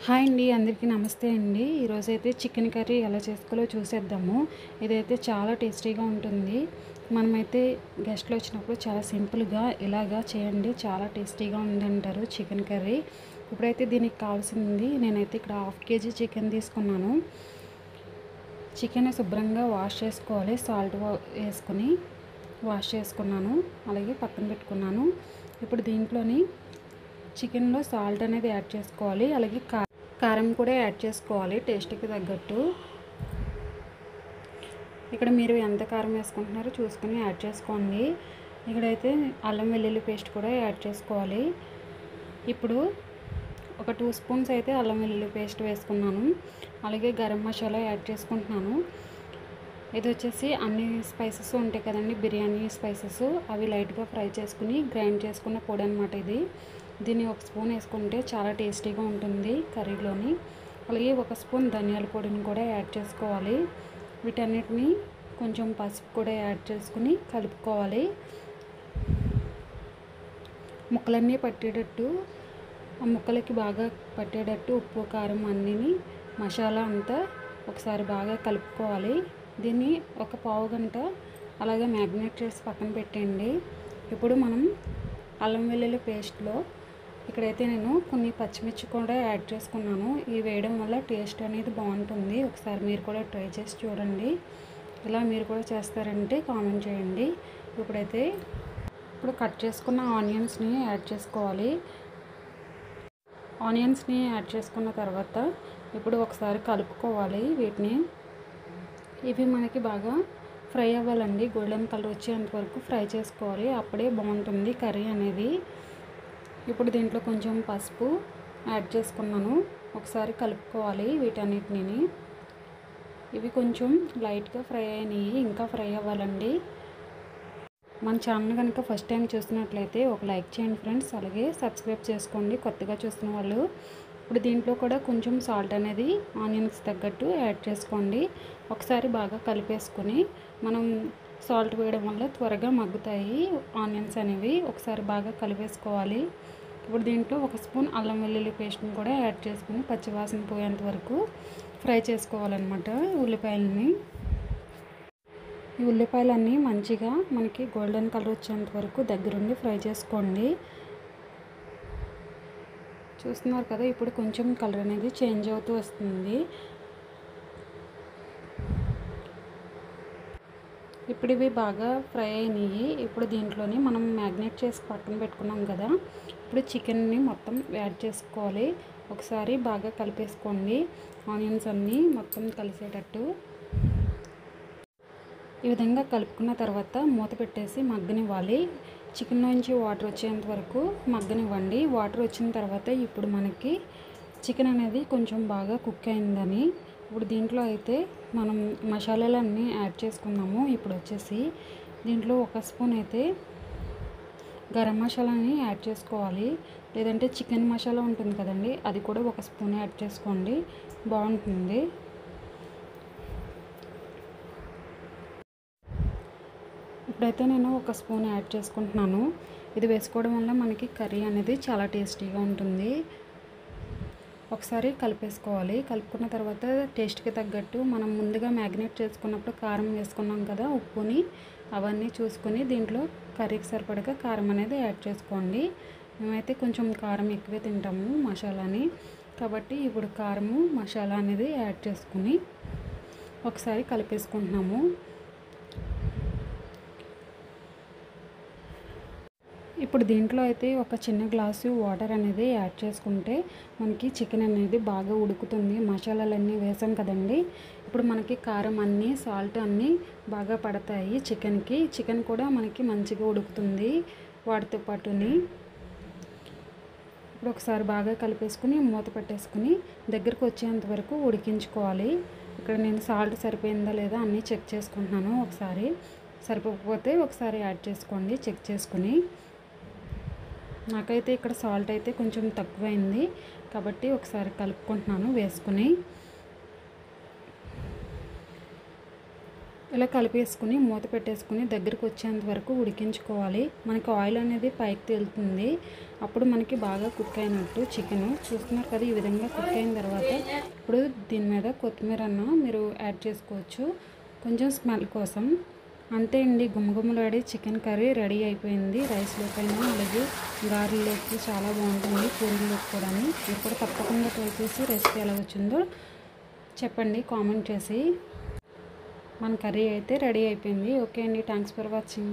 Hi అండి, అందరికీ నమస్తే అండి. ఈరోజైతే చికెన్ కర్రీ ఎలా చేసుకోవాలో చూసేద్దాము. ఇదైతే చాలా టేస్టీగా ఉంటుంది. మనమైతే గెస్ట్లు వచ్చినప్పుడు చాలా సింపుల్గా ఇలాగా చేయండి, చాలా టేస్టీగా ఉందంటారు చికెన్ కర్రీ. ఇప్పుడైతే దీనికి కావాల్సింది నేనైతే ఇక్కడ 1/2 kg చికెన్ తీసుకున్నాను. చికెన్ శుభ్రంగా వాష్ చేసుకోవాలి, సాల్ట్ వేసుకొని వాష్ చేసుకున్నాను. అలాగే పక్కన పెట్టుకున్నాను. ఇప్పుడు దీంట్లోని చికెన్లో సాల్ట్ అనేది యాడ్ చేసుకోవాలి. అలాగే కారం కూడా యాడ్ చేసుకోవాలి టేస్ట్కి తగ్గట్టు. ఇక్కడ మీరు ఎంత కారం వేసుకుంటున్నారో చూసుకుని యాడ్ చేసుకోండి. ఇక్కడైతే అల్లం వెల్లుల్లి పేస్ట్ కూడా యాడ్ చేసుకోవాలి. ఇప్పుడు ఒక 2 స్పూన్స్ అయితే అల్లం వెల్లుల్లి పేస్ట్ వేసుకున్నాను. అలాగే గరం మసాలా యాడ్ చేసుకుంటున్నాను. ఇది వచ్చేసి అన్ని స్పైసెస్ ఉంటాయి కదండి, బిర్యానీ స్పైసెస్, అవి లైట్గా ఫ్రై చేసుకుని గ్రైండ్ చేసుకున్న పొడి అనమాట ఇది. దీన్ని 1 స్పూన్ వేసుకుంటే చాలా టేస్టీగా ఉంటుంది కర్రీలోని. అలాగే 1 స్పూన్ ధనియాల పొడిని కూడా యాడ్ చేసుకోవాలి. వీటన్నిటిని కొంచెం పసుపు కూడా యాడ్ చేసుకుని కలుపుకోవాలి. ముక్కలన్నీ పట్టేటట్టు, ఆ ముక్కలకి బాగా పట్టేటట్టు ఉప్పు కారం అన్నీ మసాలా అంతా ఒకసారి బాగా కలుపుకోవాలి. దీన్ని ఒక పావు గంట అలాగే మ్యాగ్నేట్ చేసి పక్కన పెట్టండి. ఇప్పుడు మనం అల్లం వెల్లుల్లి పేస్ట్లో ఇక్కడైతే నేను కొన్ని పచ్చిమిర్చి కూడా యాడ్ చేసుకున్నాను. ఇవి వేయడం వల్ల టేస్ట్ అనేది బాగుంటుంది. ఒకసారి మీరు కూడా ట్రై చేసి చూడండి. ఇలా మీరు కూడా చేస్తారంటే కామెంట్ చేయండి. ఇప్పుడు కట్ చేసుకున్న ఆనియన్స్ని యాడ్ చేసుకోవాలి. ఆనియన్స్ని యాడ్ చేసుకున్న తర్వాత ఇప్పుడు ఒకసారి కలుపుకోవాలి వీటిని. ఇవి మనకి బాగా ఫ్రై అవ్వాలండి, గోల్డెన్ కలర్ వచ్చేంత వరకు ఫ్రై చేసుకోవాలి. అప్పుడే బాగుంటుంది కర్రీ అనేది. ఇప్పుడు దీంట్లో కొంచెం పసుపు యాడ్ చేసుకున్నాను. ఒకసారి కలుపుకోవాలి వీటన్నిటిని. ఇవి కొంచెం లైట్గా ఫ్రై అయినాయి, ఇంకా ఫ్రై అవ్వాలండి. మన ఛానల్ కనుక ఫస్ట్ టైం చూస్తున్నట్లయితే ఒక లైక్ చేయండి ఫ్రెండ్స్. అలాగే సబ్స్క్రైబ్ చేసుకోండి కొత్తగా చూస్తున్న వాళ్ళు. ఇప్పుడు దీంట్లో కూడా కొంచెం సాల్ట్ అనేది ఆనియన్స్ తగ్గట్టు యాడ్ చేసుకోండి. ఒకసారి బాగా కలిపేసుకొని, మనం సాల్ట్ వేయడం వల్ల త్వరగా మగ్గుతాయి ఆనియన్స్ అనేవి. ఒకసారి బాగా కలిపేసుకోవాలి. ఇప్పుడు దీంట్లో 1 స్పూన్ అల్లం వెల్లుల్లి పేస్ట్ని కూడా యాడ్ చేసుకుని పచ్చివాసన పోయేంత వరకు ఫ్రై చేసుకోవాలన్నమాట ఉల్లిపాయలని. ఈ ఉల్లిపాయలన్నీ మంచిగా మనకి గోల్డెన్ కలర్ వచ్చేంత వరకు దగ్గరుండి ఫ్రై చేసుకోండి. చూస్తున్నారు కదా, ఇప్పుడు కొంచెం కలర్ అనేది చేంజ్ అవుతూ వస్తుంది. ఇప్పుడు ఇవి బాగా ఫ్రై అయినాయి. ఇప్పుడు దీంట్లోని మనం మ్యాగ్నేట్ చేసి పక్కన పెట్టుకున్నాం కదా, ఇప్పుడు చికెన్ని మొత్తం యాడ్ చేసుకోవాలి. ఒకసారి బాగా కలిపేసుకోండి ఆనియన్స్ అన్నీ మొత్తం కలిసేటట్టు. ఈ విధంగా కలుపుకున్న తర్వాత మూత పెట్టేసి మగ్గనివ్వాలి. చికెన్ నుంచి వాటర్ వచ్చేంత వరకు మగ్గనివ్వండి. వాటర్ వచ్చిన తర్వాత ఇప్పుడు మనకి చికెన్ అనేది కొంచెం బాగా కుక్ అయిందని, ఇప్పుడు దీంట్లో అయితే మనం మసాలాలన్నీ యాడ్ చేసుకున్నాము. ఇప్పుడు వచ్చేసి దీంట్లో 1 స్పూన్ అయితే గరం మసాలాని యాడ్ చేసుకోవాలి. లేదంటే చికెన్ మసాలా ఉంటుంది కదండి, అది కూడా 1 స్పూన్ యాడ్ చేసుకోండి, బాగుంటుంది. ఇప్పుడైతే నేను 1 స్పూన్ యాడ్ చేసుకుంటున్నాను. ఇది వేసుకోవడం వల్ల మనకి కర్రీ అనేది చాలా టేస్టీగా ఉంటుంది. ఒకసారి కలిపేసుకోవాలి. కలుపుకున్న తర్వాత టేస్ట్కి తగ్గట్టు మనం ముందుగా మ్యాగ్నేట్ చేసుకున్నప్పుడు కారం వేసుకున్నాం కదా, ఉప్పుని అవన్నీ చూసుకొని దీంట్లో కర్రీకి సరిపడగా కారం అనేది యాడ్ చేసుకోండి. మేమైతే కొంచెం కారం ఎక్కువే తింటాము మసాలాని, కాబట్టి ఇప్పుడు కారము మసాలా అనేది యాడ్ చేసుకుని ఒకసారి కలిపేసుకుంటున్నాము. ఇప్పుడు దీంట్లో అయితే ఒక చిన్న గ్లాసు వాటర్ అనేది యాడ్ చేసుకుంటే మనకి చికెన్ అనేది బాగా ఉడుకుతుంది. మసాలాలన్నీ వేసాం కదండి, ఇప్పుడు మనకి కారం అన్నీ సాల్ట్ అన్నీ బాగా పడతాయి చికెన్కి. చికెన్ కూడా మనకి మంచిగా ఉడుకుతుంది వాటితో పాటుని. ఇప్పుడు ఒకసారి బాగా కలిపేసుకుని మూత పెట్టేసుకుని దగ్గరకు వచ్చేంత వరకు ఉడికించుకోవాలి. ఇక్కడ నేను సాల్ట్ సరిపోయిందా లేదా అన్నీ చెక్ చేసుకుంటున్నాను. ఒకసారి సరిపోకపోతే ఒకసారి యాడ్ చేసుకోండి చెక్ చేసుకుని. నాకైతే ఇక్కడ సాల్ట్ అయితే కొంచెం తక్కువైంది కాబట్టి ఒకసారి కలుపుకుంటున్నాను వేసుకుని. ఇలా కలిపేసుకుని మూత పెట్టేసుకుని దగ్గరికి వచ్చేంత వరకు ఉడికించుకోవాలి. మనకి ఆయిల్ అనేది పైకి తేలుతుంది, అప్పుడు మనకి బాగా కుక్ అయినట్టు చికెన్. చూస్తున్నారు కదా, ఈ విధంగా కుక్ అయిన తర్వాత ఇప్పుడు దీని మీద కొత్తిమీర మీరు యాడ్ చేసుకోవచ్చు కొంచెం స్మెల్ కోసం. అంతే అండి, గుమగుమలాడి చికెన్ కర్రీ రెడీ అయిపోయింది. రైస్లోకైనా అలాగే గారెల్లోకి చాలా బాగుంటుంది, పూరీలోకి కూడా. మీరు కూడా తప్పకుండా ట్రై చేసి రెసిపీ ఎలా వచ్చిందో చెప్పండి కామెంట్ చేసి. మన కర్రీ అయితే రెడీ అయిపోయింది. ఓకే అండి, థ్యాంక్స్ ఫర్ వాచింగ్.